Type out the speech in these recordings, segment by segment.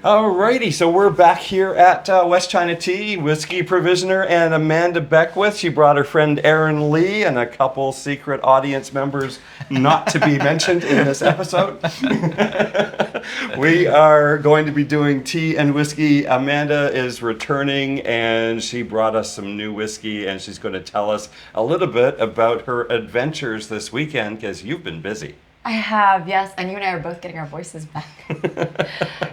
Alrighty, so we're back here at West China Tea, whiskey provisioner and Amanda Beckwith. She brought her friend Erin Lee and a couple secret audience members not to be mentioned in this episode. We are going to be doing tea and whiskey. Amanda is returning and she brought us some new whiskey and she's going to tell us a little bit about her adventures this weekend because you've been busy. I have, yes, and you and I are both getting our voices back.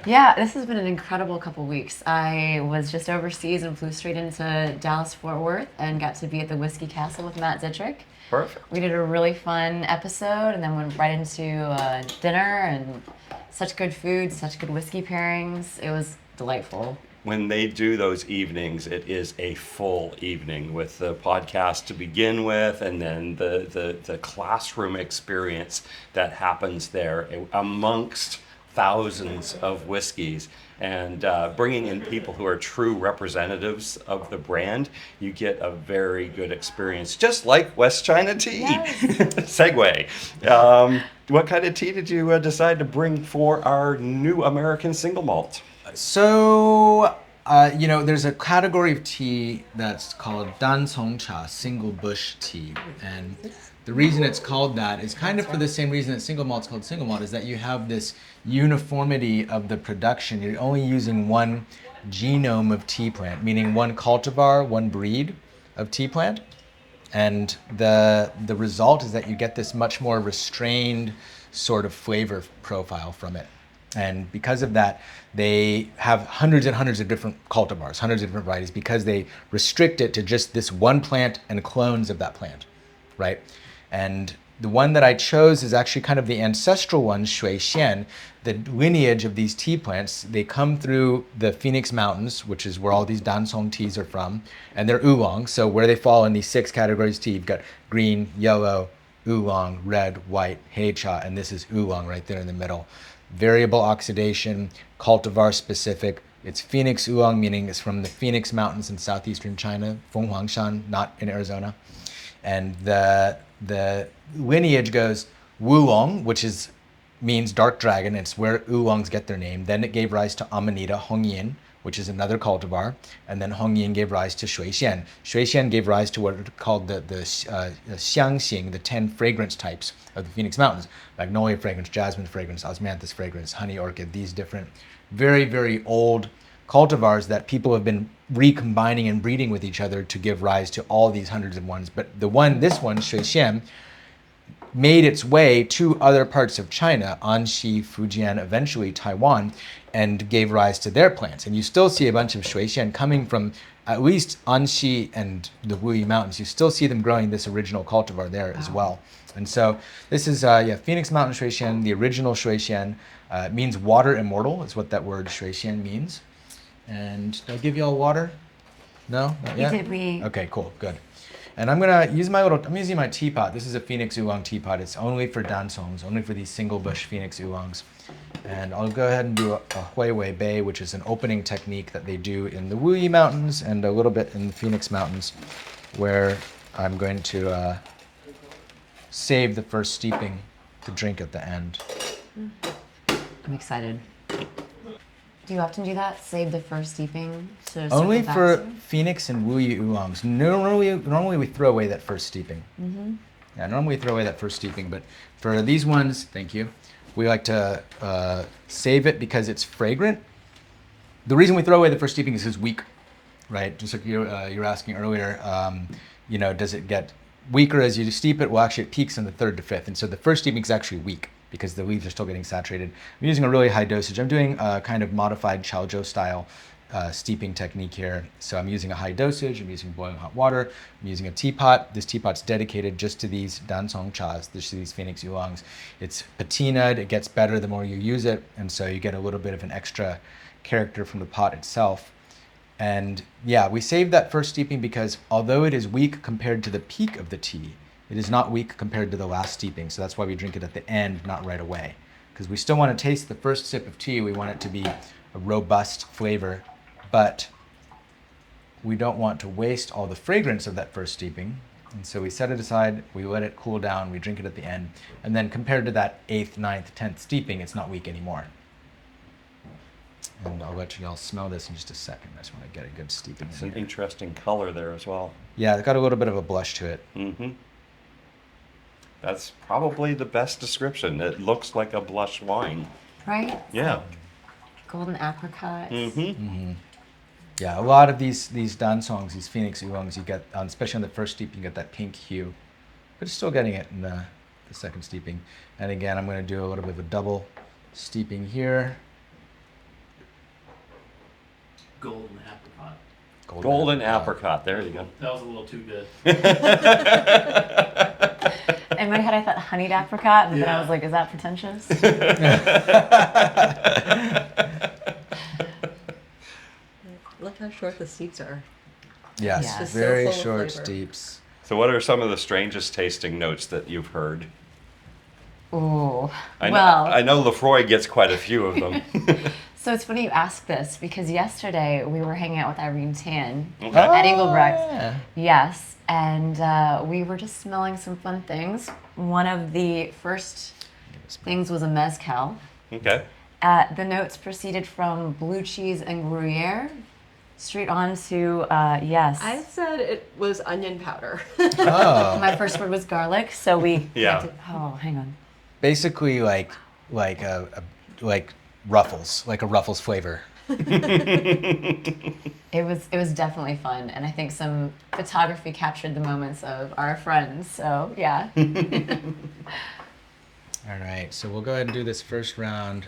Yeah, this has been an incredible couple weeks. I was just overseas and flew straight into Dallas-Fort Worth and got to be at the Whiskey Castle with Matt Zitrick. Perfect. We did a really fun episode and then went right into dinner and such good food, such good whiskey pairings. It was delightful. When they do those evenings, it is a full evening with the podcast to begin with, and then the classroom experience that happens there amongst thousands of whiskeys. And bringing in people who are true representatives of the brand, you get a very good experience, just like West China Tea. Yes. Segue. What kind of tea did you decide to bring for our new American Single Malt? So, there's a category of tea that's called Dan Cong Cha, single bush tea. And the reason it's called that is kind of for the same reason that single malt's called single malt, is that you have this uniformity of the production. You're only using one genome of tea plant, meaning one cultivar, one breed of tea plant. And the result is that you get this much more restrained sort of flavor profile from it. And because of that, they have hundreds and hundreds of different cultivars, hundreds of different varieties, because they restrict it to just this one plant and clones of that plant, right? And the one that I chose is actually kind of the ancestral one, Shui Xian. The lineage of these tea plants, they come through the Phoenix Mountains, which is where all these Dancong teas are from, and they're Oolong. So where they fall in these 6 categories of tea, you've got green, yellow, Oolong, red, white, Heicha, and this is Oolong right there in the middle. Variable oxidation, cultivar specific. It's Phoenix Oolong, meaning it's from the Phoenix Mountains in southeastern China, Fenghuangshan, not in Arizona. And the lineage goes Oolong, which means dark dragon. It's where Oolongs get their name. Then it gave rise to Amanita Hongyin, which is another cultivar. And then Hongyin gave rise to Shui Xian. Shui Xian gave rise to what are called the Xiangxing, the 10 fragrance types of the Phoenix Mountains. Magnolia fragrance, jasmine fragrance, osmanthus fragrance, honey orchid, these different very, very old cultivars that people have been recombining and breeding with each other to give rise to all these hundreds of ones. But this one, Shui Xian, made its way to other parts of China, Anxi, Fujian, eventually Taiwan, and gave rise to their plants. And you still see a bunch of Shui Xian coming from at least Anxi and the Wuyi Mountains. You still see them growing this original cultivar there as well. And so this is Phoenix Mountain Shui Xian, the original Shui Xian. It means water immortal, is what that word Shui Xian means. And did I give you all water? No? Not yet? Did we? Okay, cool, good. And I'm using my teapot. This is a Phoenix Oolong teapot. It's only for Dansongs, only for these single bush Phoenix Oolongs. And I'll go ahead and do a Hui Wei Bei, which is an opening technique that they do in the Wuyi Mountains and a little bit in the Phoenix Mountains, where I'm going to save the first steeping to drink at the end. I'm excited. Do you often do that? Save the first steeping to Only circle for back to? Phoenix and Wuyi Oolongs. Normally we throw away that first steeping. Mm-hmm. Yeah, normally we throw away that first steeping, but for these ones, thank you, we like to save it because it's fragrant. The reason we throw away the first steeping is because it's weak, right? Just like you were asking earlier, does it get weaker as you steep it? Well, actually it peaks in the 3rd to 5th, and so the first steeping is actually weak because the leaves are still getting saturated. I'm using a really high dosage. I'm doing a kind of modified Chaozhou style steeping technique here. So I'm using a high dosage, I'm using boiling hot water, I'm using a teapot. This teapot's dedicated just to these Dancong chas, these Phoenix Oolongs. It's patinaed, it gets better the more you use it, and so you get a little bit of an extra character from the pot itself. And yeah, we saved that first steeping because although it is weak compared to the peak of the tea, it is not weak compared to the last steeping. So that's why we drink it at the end, not right away. Because we still want to taste the first sip of tea. We want it to be a robust flavor, but we don't want to waste all the fragrance of that first steeping. And so we set it aside, we let it cool down, we drink it at the end. And then compared to that 8th, 9th, 10th steeping, it's not weak anymore. And I'll let you all smell this in just a second. I just want to get a good steeping. It's an interesting color there as well. Yeah, it's got a little bit of a blush to it. Mm-hmm. That's probably the best description. It looks like a blush wine. Right? Yeah. Golden apricots. Mm-hmm. Yeah, a lot of these Dan Congs, these Phoenix Oolongs, you get, especially on the first steep, you get that pink hue. But it's still getting it in the second steeping. And again, I'm going to do a little bit of a double steeping here. Golden apricot. Golden apricot. There you go. That was a little too good. In my head, I thought honeyed apricot, and then I Yeah. was like, is that pretentious? Look how short the steeps are. Yes, Yeah. Just so very full of short flavor. steeps. So what are some of the strangest tasting notes that you've heard? Ooh. I Well, know Lefroy gets quite a few of them. so it's funny you ask this because yesterday we were hanging out with Irene Tan Okay. at Engelbrecht. Yeah. Yes, and we were just smelling some fun things. One of the first things was a mezcal. Okay. The notes proceeded from blue cheese and Gruyere, straight on to, yes. I said it was onion powder. Oh, My first word was garlic, so we. Yeah. had to- oh, hang on. basically like Ruffles, like a Ruffles flavor. It was definitely fun, and I think some photography captured the moments of our friends. So yeah. All right, so we'll go ahead and do this first round.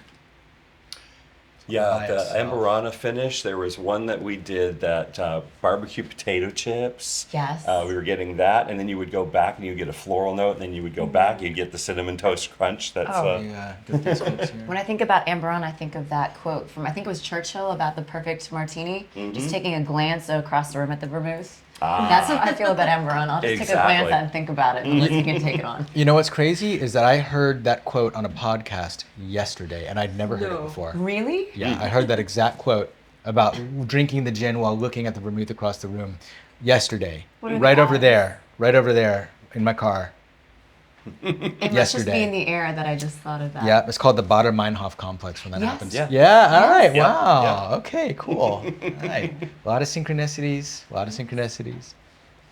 Yeah, By the itself. Amburana finish, there was one that we did that barbecue potato chips. Yes. We were getting that, and then you would go back and you would get a floral note, and then you would go back, you'd get the cinnamon toast crunch. That's Oh. Yeah, get these folks here. When I think about Amberon, I think of that quote from I think it was Churchill about the perfect martini. Just taking a glance across the room at the vermouth. That's how I feel about Amberon. I'll just take a glance Exactly. at it and think about it, and Liz can take it on. You know what's crazy is that I heard that quote on a podcast yesterday, and I'd never heard it No. before. Really? Yeah, I heard that exact quote about drinking the gin while looking at the vermouth across the room yesterday. What are Right the over odds? there, right over there in my car. It must just Yesterday. be in the air that I just thought of that. Yeah, it's called the Bader Meinhof complex when that Yes. happens. Yeah. Yeah, all right, Yeah, wow. Okay, cool. All right. A lot of synchronicities, a lot of synchronicities.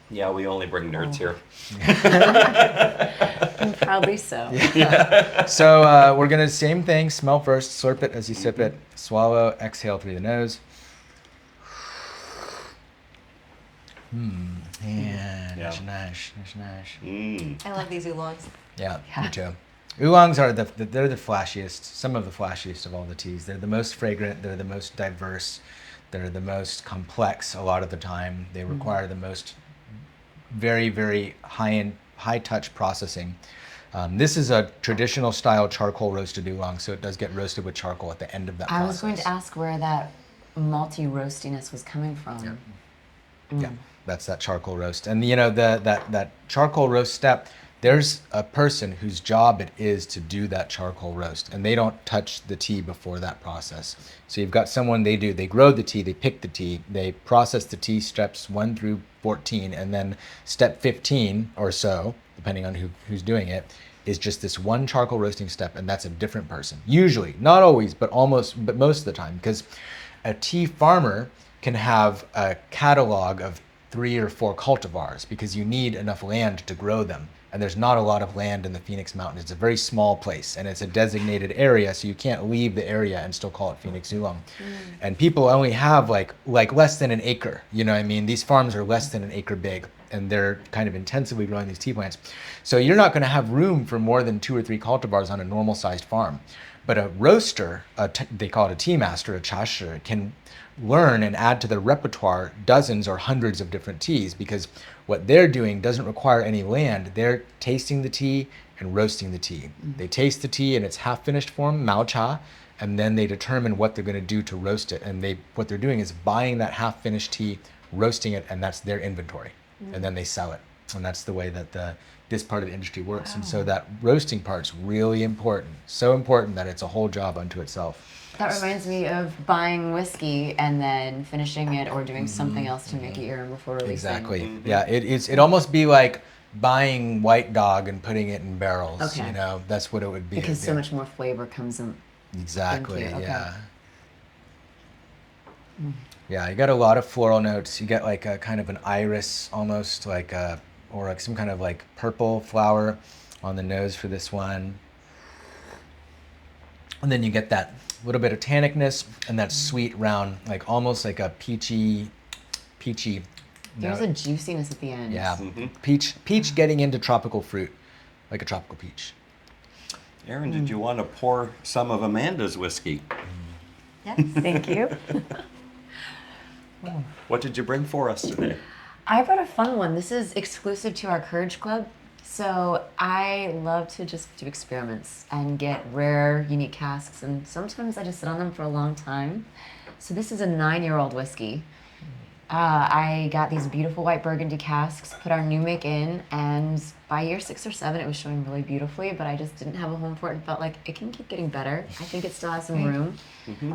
Yeah, we only bring nerds here. And proudly so. So we're gonna same thing. Smell first, slurp it as you sip it, swallow, exhale through the nose. And Yeah. nice. Mm. I love these oolongs. Yeah, Yeah. me too. Oolongs are they're the flashiest, some of the flashiest of all the teas. They're the most fragrant. They're the most diverse. They're the most complex a lot of the time. They require the most very, very high touch processing. This is a traditional style charcoal roasted oolong, so it does get roasted with charcoal at the end of that I process. was going to ask where that malty roastiness was coming from. Yeah, that's that charcoal roast. And you know that charcoal roast step, there's a person whose job it is to do that charcoal roast, and they don't touch the tea before that process. So you've got someone, they grow the tea, they pick the tea, they process the tea steps 1 through 14, and then step 15 or so, depending on who's doing it, is just this one charcoal roasting step, and that's a different person. Usually, not always, but most of the time, because a tea farmer can have a catalog of 3 or 4 cultivars because you need enough land to grow them. And there's not a lot of land in the Phoenix Mountains. It's a very small place, and it's a designated area, so you can't leave the area and still call it Phoenix Oolong. And people only have like less than an acre. You know what I mean? These farms are less than an acre big, and they're kind of intensively growing these tea plants. So you're not going to have room for more than 2 or 3 cultivars on a normal-sized farm. But a roaster, they call it a tea master, a chashi, can learn and add to their repertoire dozens or hundreds of different teas, because what they're doing doesn't require any land. They're tasting the tea and roasting the tea. They taste the tea in its half-finished form, mao cha, and then they determine what they're going to do to roast it. And what they're doing is buying that half-finished tea, roasting it, and that's their inventory. And then they sell it. And that's the way that this part of the industry works. And so that roasting part's really important. So important that it's a whole job unto itself. That reminds me of buying whiskey and then finishing it or doing something else to make it your own before releasing. Exactly. Yeah, it'd almost be like buying White Dog and putting it in barrels. Okay. You know, that's what it would be. Because so much more flavor comes in. Exactly. Thank you, okay. Yeah. Yeah, you got a lot of floral notes. You get like a kind of an iris, almost like or like some kind of like purple flower on the nose for this one. And then you get that little bit of tannicness and that sweet round, like almost like a peachy There's note. a juiciness at the end. Yeah, peach getting into tropical fruit, like a tropical peach. Erin, did you want to pour some of Amanda's whiskey? Yes. Thank you. What did you bring for us today? I brought a fun one. This is exclusive to our Courage Club. So I love to just do experiments and get rare, unique casks, and sometimes I just sit on them for a long time. So this is a 9-year-old whiskey. I got these beautiful White Burgundy casks, put our new make in, and by year 6 or 7, it was showing really beautifully, but I just didn't have a home for it and felt like it can keep getting better. I think it still has some room.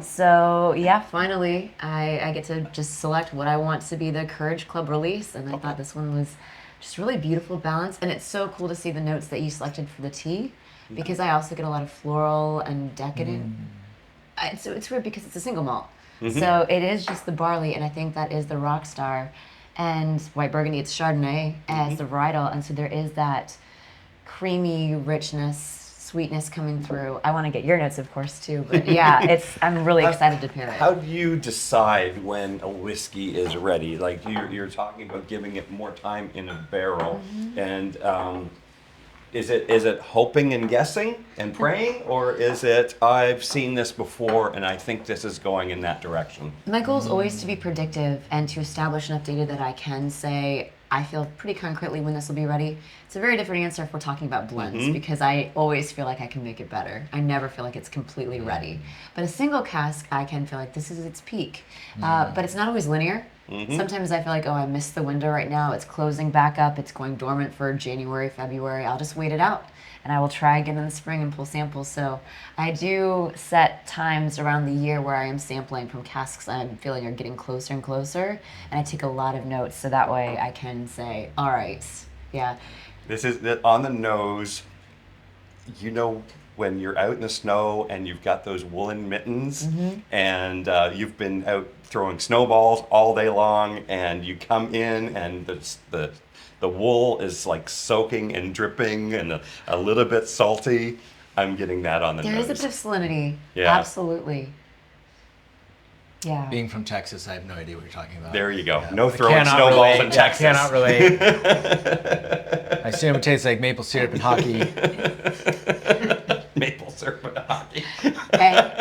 So yeah, finally, I get to just select what I want to be the Courage Club release, and I thought this one was just really beautiful balance, and it's so cool to see the notes that you selected for the tea, because I also get a lot of floral and decadent. It's weird because it's a single malt. So it is just the barley, and I think that is the rock star. And White Burgundy, it's Chardonnay as the varietal, and so there is that creamy richness, sweetness coming through. I want to get your notes, of course, too. But yeah, I'm really excited to pair it. How do you decide when a whiskey is ready? Like you're talking about giving it more time in a barrel, and is it hoping and guessing and praying, or is it I've seen this before and I think this is going in that direction? My goal is always to be predictive and to establish enough data that I can say I feel pretty concretely when this will be ready. It's a very different answer if we're talking about blends, because I always feel like I can make it better. I never feel like it's completely ready. But a single cask, I can feel like this is its peak. But it's not always linear. Sometimes I feel like, oh, I missed the window right now. It's closing back up. It's going dormant for January, February. I'll just wait it out. And I will try again in the spring and pull samples. So I do set times around the year where I am sampling from casks I'm feeling are getting closer and closer. And I take a lot of notes so that way I can say, all right, yeah. This is on the nose. You know, when you're out in the snow and you've got those woolen mittens and you've been out throwing snowballs all day long, and you come in and the wool is like soaking and dripping and a little bit salty. I'm getting that on the There nose. is a bit of salinity. Yeah. Absolutely. Yeah. Being from Texas, I have no idea what you're talking about. There you go. Yeah. No I throwing cannot snowballs relate. in Texas. Cannot relate. I assume it tastes like maple syrup and hockey. Maple syrup and hockey. Okay.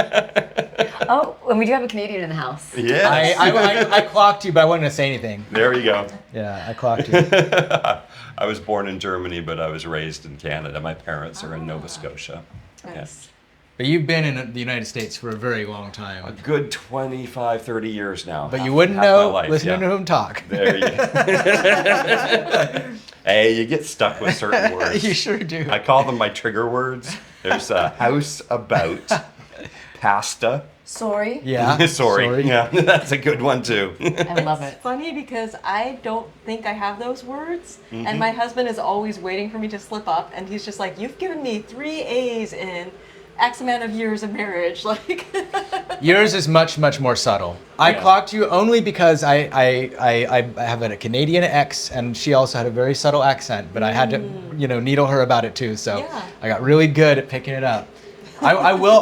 Oh, and we do have a Canadian in the house. Yes. I clocked you, but I wasn't going to say anything. There you go. Yeah, I clocked you. I was born in Germany, but I was raised in Canada. My parents are in Nova Scotia. Nice. But you've been in the United States for a very long A time. good 25, 30 years now. But Half- you wouldn't half my know life, listening yeah. to him talk. There you go. Hey, you get stuck with certain words. You sure do. I call them my trigger words. There's a house about, pasta. Sorry. Yeah. Sorry. Yeah, that's a good one too. I love it. Funny because I don't think I have those words, and my husband is always waiting for me to slip up, and he's just like, "You've given me 3 A's in X amount of years of marriage." Like, Yours is much, much more subtle. I Yeah. clocked you only because I have a Canadian ex, and she also had a very subtle accent, but I had to, needle her about it too. So Yeah. I got really good at picking it up. I will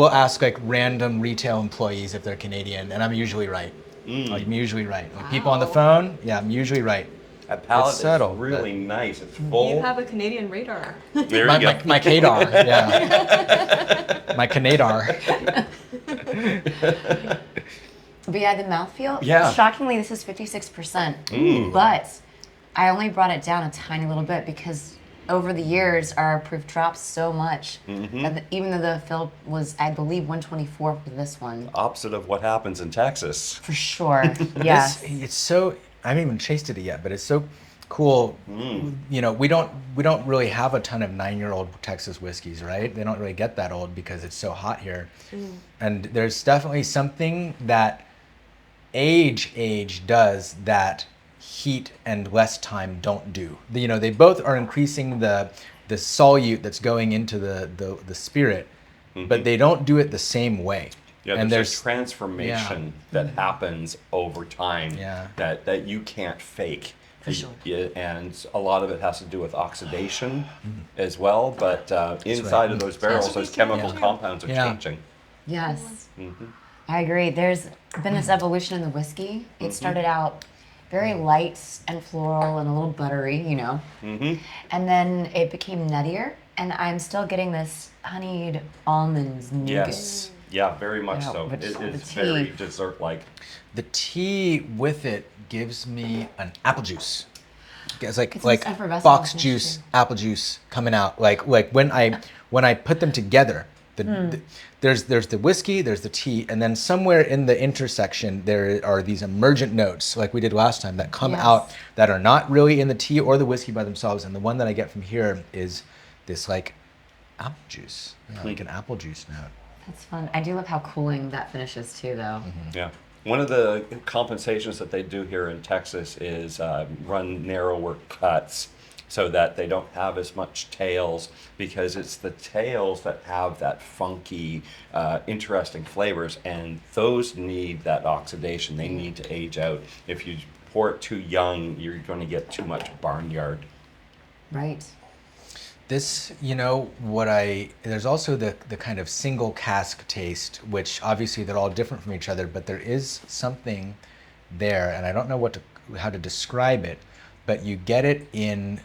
ask like random retail employees if they're Canadian, and I'm usually right. I'm usually right. Like people on the phone, yeah, I'm usually right. That palate It's subtle, is really nice. It's full. you have a Canadian radar. There My, you go. my Kadar, yeah. My Canadar. But yeah, the mouthfeel, Yeah. shockingly, this is 56%. But I only brought it down a tiny little bit because over the years, our proof dropped so much. That even though the fill was, I believe, 124 for this one. Opposite of what happens in Texas. For sure. Yes. It's so, I haven't even tasted it yet, but it's so cool. We don't really have a ton of 9-year-old Texas whiskeys, right? They don't really get that old because it's so hot here. And there's definitely something that age does that heat and less time don't do. They both are increasing the solute that's going into the spirit, but they don't do it the same way. Yeah, and there's a transformation that happens over time Yeah. that you can't fake. For sure. Yeah, and a lot of it has to do with oxidation as well, but inside of those barrels, those chemical compounds are changing. Yes. Mm-hmm. I agree. There's been this evolution in the whiskey. It started out very light and floral and a little buttery, Mm-hmm. and then it became nuttier. And I'm still getting this honeyed almonds nougat. Yes. Yeah, very much Yeah, so. which It the is tea- very dessert-like. The tea with it gives me an apple juice. It's It's like this effervescent box finish juice, too. apple juice coming out. Like when I put them together, there's the whiskey, there's the tea, and then somewhere in the intersection there are these emergent notes, like we did last time, that come Yes. out that are not really in the tea or the whiskey by themselves. And the one that I get from here is this like apple juice, like an apple juice note. That's fun. I do love how cooling that finishes too, though. Yeah. One of the compensations that they do here in Texas is run narrower cuts so that they don't have as much tails, because it's the tails that have that funky, interesting flavors, and those need that oxidation. They need to age out. If you pour it too young, you're going to get too much barnyard. Right. This, there's also the kind of single cask taste, which obviously they're all different from each other, but there is something there, and I don't know how to describe it, but you get it in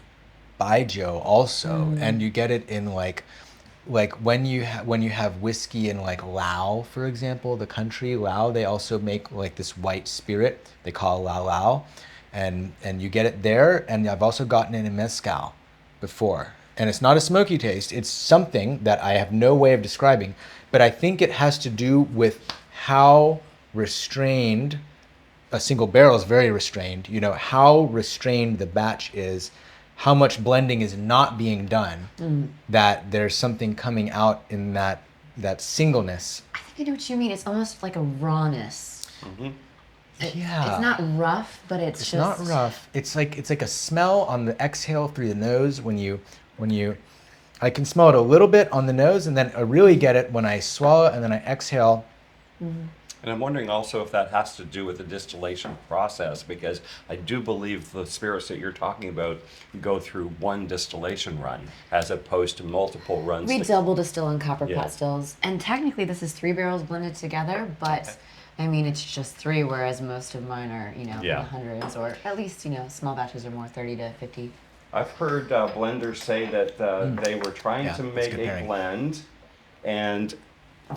Baijiu also, and you get it in like when you have whiskey in like Lao, for example, the country Lao, they also make like this white spirit they call Lao Lao, and you get it there, and I've also gotten it in mezcal before. And it's not a smoky taste. It's something that I have no way of describing, but I think it has to do with how restrained a single barrel is. Very restrained. How restrained the batch is, how much blending is not being done, that there's something coming out in that singleness. I think I know what you mean. It's almost like a rawness. Yeah. It's not rough, but it's just not rough. It's like a smell on the exhale through the nose when you I can smell it a little bit on the nose, and then I really get it when I swallow and then I exhale. And I'm wondering also if that has to do with the distillation process, because I do believe the spirits that you're talking about go through one distillation run as opposed to multiple runs. We double distill in copper Yeah. pot stills, and technically this is 3 barrels blended together, but I mean it's just 3, whereas most of mine are in the hundreds, or at least small batches are more 30 to 50. I've heard blenders say that they were trying to that's make good a pairing. blend, and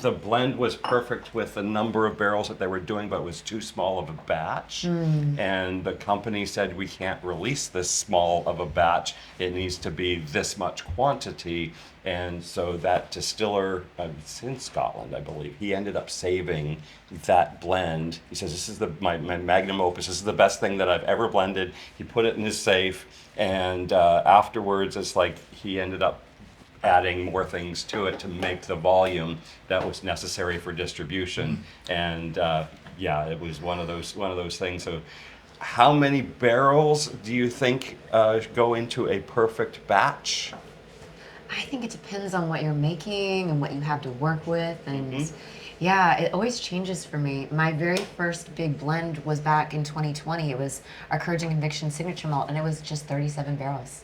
the blend was perfect with the number of barrels that they were doing, but it was too small of a batch. And the company said, we can't release this small of a batch. It needs to be this much quantity. And so that distiller, it's in Scotland, I believe, he ended up saving that blend. He says, this is my magnum opus. This is the best thing that I've ever blended. He put it in his safe. And afterwards, it's like he ended up adding more things to it to make the volume that was necessary for distribution. And it was one of those things. So how many barrels do you think go into a perfect batch? I think it depends on what you're making and what you have to work with, and yeah, it always changes for me. My very first big blend was back in 2020. It was our Courage and Conviction signature malt, and it was just 37 barrels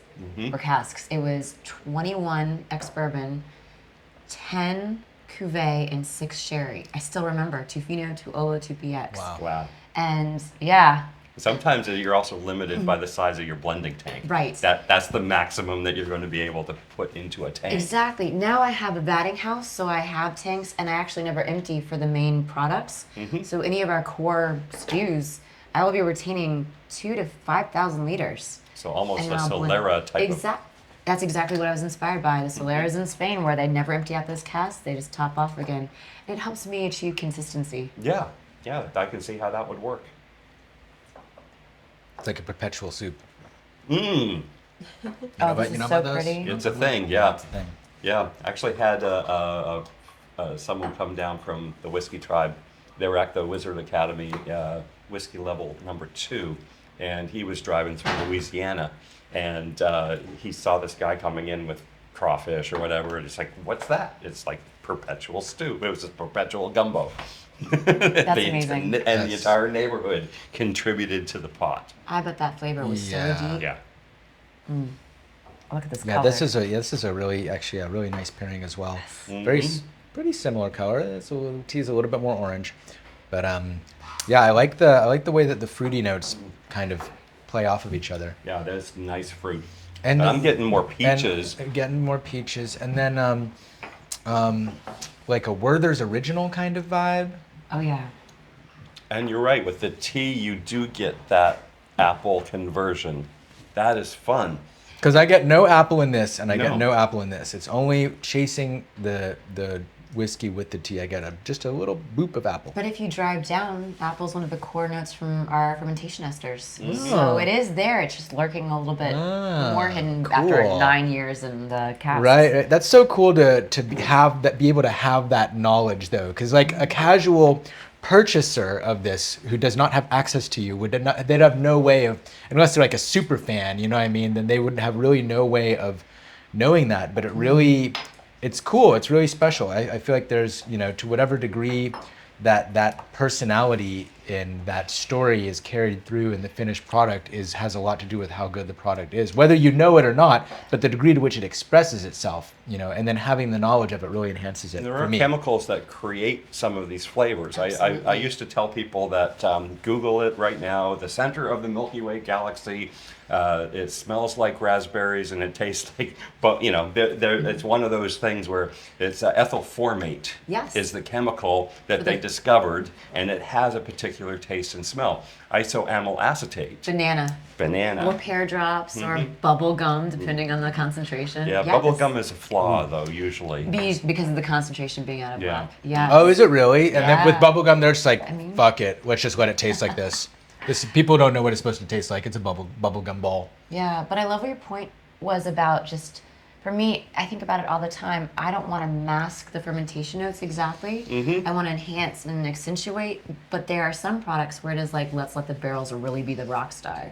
or casks. It was 21 ex-bourbon, 10 cuvee, and 6 sherry. I still remember 2 Fino, 2 Olo, 2 PX. Wow. And yeah, Sometimes you're also limited by the size of your blending tank. Right. That's the maximum that you're going to be able to put into a tank. exactly. Now I have a batting house, so I have tanks, and I actually never empty for the main products. So any of our core stews, I will be retaining 2,000 to 5,000 liters. So almost And a I'll blend- Solera type That's exactly what I was inspired by. The Soleras in Spain, where they never empty out those casks, they just top off again. And it helps me achieve consistency. Yeah, I can see how that would work. It's like a perpetual soup. Mmm, Oh, this is so about those? pretty. it's a thing, yeah. Thing. Yeah, actually had someone come down from the Whiskey Tribe. They were at the Wizard Academy, whiskey level number 2, and he was driving through Louisiana, and he saw this guy coming in with crawfish or whatever, and it's like, what's that? It's like perpetual stew. It was just perpetual gumbo. That's amazing. And the entire neighborhood contributed to the pot. I bet that flavor was so Yeah. deep. Yeah. Look at this Yeah, color. this is a really actually a really nice pairing as well. Pretty similar color. Tea is a little bit more orange, but yeah, I like the way that the fruity notes kind of play off of each other. Yeah, that's nice fruit. And But I'm getting more peaches. And getting more peaches, and then like a Werther's Original kind of vibe. Oh yeah. And you're right, with the tea, you do get that apple conversion. That is fun. Because I get no apple in this, and I No. get no apple in this. It's only chasing the whiskey with the tea. I get just a little boop of apple. But if you drive down, apple's one of the core notes from our fermentation esters. Oh. So it is there. It's just lurking a little bit more hidden after cool. 9 years in the cask. Right. That's so cool to be able to have that knowledge though, because like a casual purchaser of this who does not have access to you they'd have no way of, unless they're like a super fan, you know what I mean, then they would have really no way of knowing that. But it really, it's cool. It's really special. I feel like there's, to whatever degree that personality in that story is carried through in the finished product has a lot to do with how good the product is, whether you know it or not. But the degree to which it expresses itself, and then having the knowledge of it really enhances it. There for are me. chemicals that create some of these flavors. I used to tell people that Google it right now. The center of the Milky Way galaxy, it smells like raspberries and it tastes like, but it's one of those things where it's ethyl formate. Yes. Is the chemical that they discovered, and it has a particular taste and smell. Isoamyl acetate. Banana. Or pear drops or bubble gum, depending on the concentration. Yeah, bubble gum is a flaw though, usually. Because of the concentration being out of Yeah. whack. Yeah. Oh, is it really? And then with Yeah. bubblegum, they're just like, mean- fuck it. Let's just let it taste like this. People don't know what it's supposed to taste like. It's a bubblegum ball. Yeah, but I love what your point was about just, for me, I think about it all the time. I don't want to mask the fermentation notes exactly. I want to enhance and accentuate, but there are some products where it is like, let's let the barrels really be the rock star.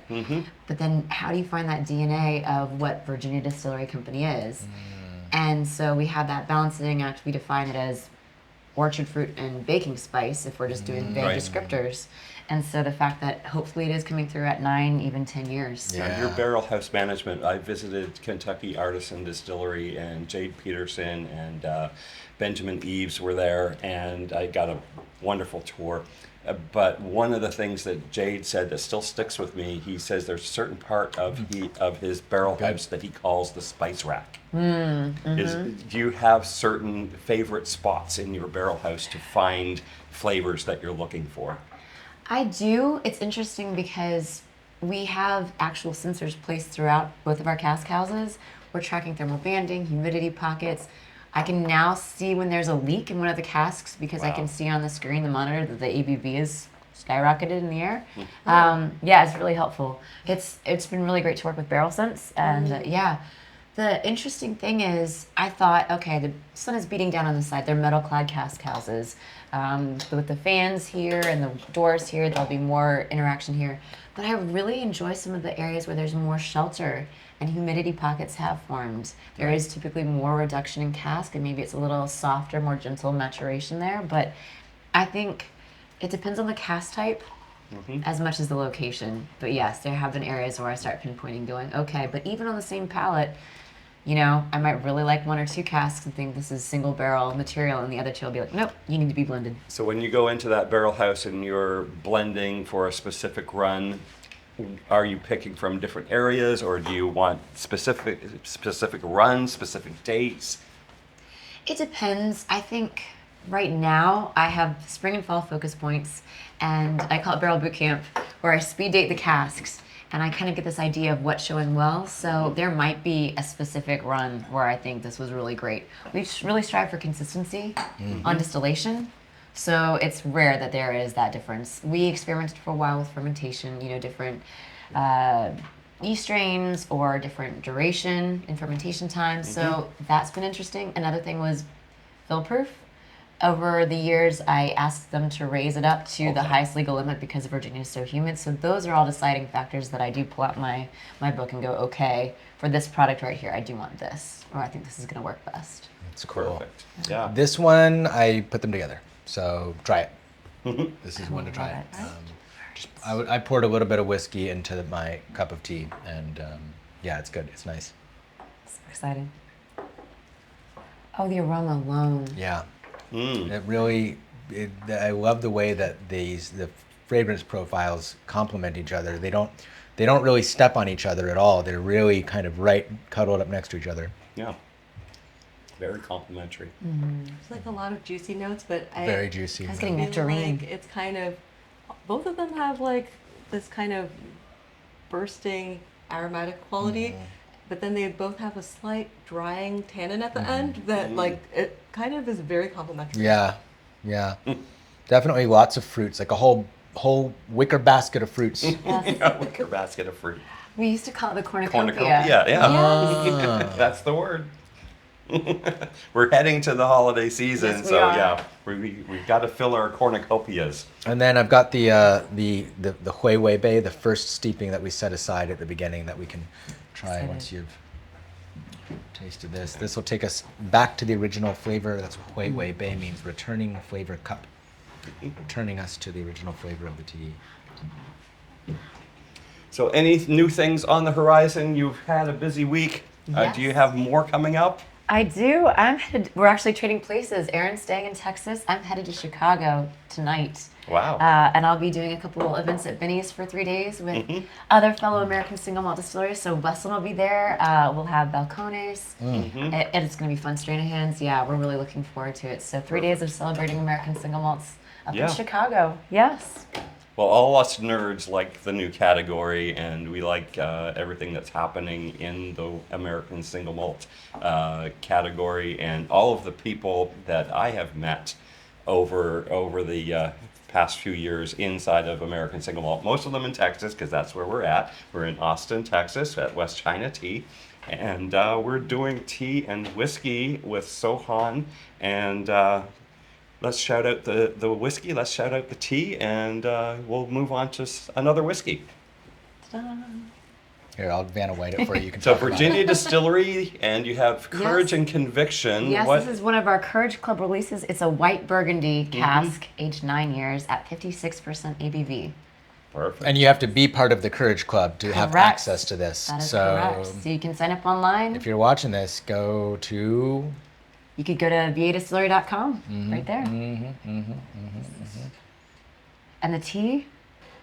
But then how do you find that DNA of what Virginia Distillery Company is? And so we have that balancing act. We define it as orchard fruit and baking spice if we're just doing vague Right. descriptors. And so the fact that hopefully it is coming through at 9, even 10 years. Yeah. Your barrel house management, I visited Kentucky Artisan Distillery, and Jade Peterson and Benjamin Eves were there, and I got a wonderful tour. But one of the things that Jade said that still sticks with me, he says there's a certain part of his barrel house that he calls the spice rack. Do you have certain favorite spots in your barrel house to find flavors that you're looking for? I do. It's interesting because we have actual sensors placed throughout both of our cask houses. We're tracking thermal banding, humidity pockets. I can now see when there's a leak in one of the casks because I Wow. can see on the screen, the monitor, that the ABV is skyrocketed in the air. Yeah, it's really helpful. It's been really great to work with Barrel Sense, and yeah. The interesting thing is, I thought, okay, the sun is beating down on the side. They're metal-clad cask houses. With the fans here and the doors here, there'll be more interaction here. But I really enjoy some of the areas where there's more shelter and humidity pockets have formed. There is typically more reduction in cask, and maybe it's a little softer, more gentle maturation there. But I think it depends on the cask type as much as the location. But yes, there have been areas where I start pinpointing, going, okay, but even on the same palette, I might really like 1 or 2 casks and think this is single barrel material, and the other 2 will be like, nope, you need to be blended. So when you go into that barrel house and you're blending for a specific run, are you picking from different areas, or do you want specific runs, specific dates? It depends. I think right now I have spring and fall focus points, and I call it Barrel Boot Camp, where I speed date the casks. And I kind of get this idea of what's showing well. So there might be a specific run where I think this was really great. We really strive for consistency on distillation. So it's rare that there is that difference. We experimented for a while with fermentation, different yeast strains or different duration in fermentation time. So that's been interesting. Another thing was fill proof. Over the years, I asked them to raise it up to the highest legal limit because Virginia is so humid. So those are all deciding factors that I do pull out my book and go, okay, for this product right here, I do want this, or I think this is going to work best. It's cool. Perfect. Yeah. This one, I put them together. So try it. This is one to try. love it. I poured a little bit of whiskey into my cup of tea, and yeah, it's good. It's nice. So excited. Oh, the aroma alone. Yeah. It really, I love the way that the fragrance profiles complement each other. They don't really step on each other at all. They're really kind of cuddled up next to each other. Yeah. Very complimentary. It's like a lot of juicy notes, but Very juicy. I was getting feel nectarine. like it's kind of, both of them have like this kind of bursting aromatic quality, but then they both have a slight drying tannin at the end that like it kind of is very complimentary. Yeah, yeah. Definitely lots of fruits, like a whole wicker basket of fruits. Yeah, wicker basket of fruit. We used to call it the Cornucopia. cornucopia. Yeah. That's the word. We're heading to the holiday season, Yes, we so are. yeah, we've got to fill our cornucopias. And then I've got the Hui Bei, the first steeping that we set aside at the beginning that we can try Excited. once you've tasted this. This will take us back to the original flavor. That's what Hui Bei means, returning flavor cup. Returning us to the original flavor of the tea. So any new things on the horizon? You've had a busy week. Yes. Do you have more coming up? I do. We're actually trading places. Erin's staying in Texas. I'm headed to Chicago tonight. Wow. And I'll be doing a couple events at Benny's for 3 days with other fellow American Single Malt distilleries. So Weston will be there. We'll have balcones. And it's going to be fun strain of hands. Yeah, we're really looking forward to it. So 3 days of celebrating American Single Malts up Yeah. in Chicago. Yes. Well, all us nerds like the new category, and we like everything that's happening in the American Single Malt category, and all of the people that I have met over the past few years inside of American Single Malt. Most of them in Texas, because that's where we're at. We're in Austin, Texas, at West China Tea, and we're doing tea and whiskey with Sohan, and let's shout out the whiskey, let's shout out the tea, and we'll move on to another whiskey. Ta-da. Here, I'll Vanna White it for you. You can So talk about Virginia it. Distillery, and you have Courage Yes. and Conviction. Yes, What? this is one of our Courage Club releases. It's a White Burgundy cask, aged 9 years at 56% ABV. Perfect. And you have to be part of the Courage Club to have Correct. access to this. That is So correct. So you can sign up online. if you're watching this, go to You could go to vadistillery.com right there. And the tea?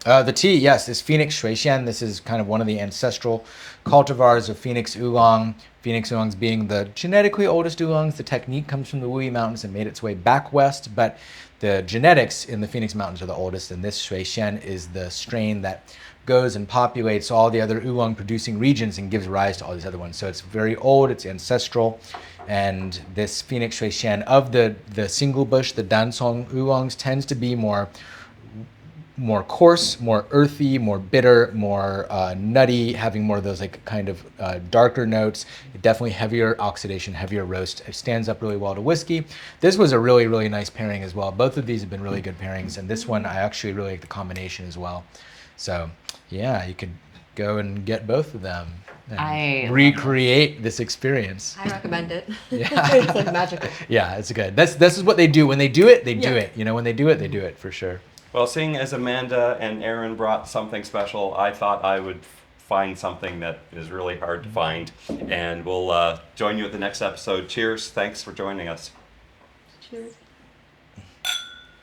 the tea, yes, is Phoenix Shui Xian. This is kind of one of the ancestral cultivars of Phoenix Oolong. Phoenix Oolongs being the genetically oldest Oolongs. The technique comes from the Wuyi Mountains and made its way back west, but the genetics in the Phoenix Mountains are the oldest, and this Shui Xian is the strain that goes and populates all the other Oolong producing regions and gives rise to all these other ones. So it's very old, it's ancestral, and this Phoenix Shui Xian of the single bush, the Dan Cong Oolongs, tends to be more coarse, more earthy, more bitter, more nutty, having more of those like kind of darker notes. Definitely heavier oxidation, heavier roast. It stands up really well to whiskey. This was a really, really nice pairing as well. Both of these have been really good pairings, and this one I actually really like the combination as well. So yeah, you could go and get both of them and I love recreate this experience. I recommend it. Yeah. It's like magical. Yeah, it's good. This is what they do. When they do it, they do Yeah. it. You know, when they do it, they do it for sure. Well, seeing as Amanda and Erin brought something special, I thought I would find something that is really hard to find. And we'll join you at the next episode. Cheers. Thanks for joining us. Cheers.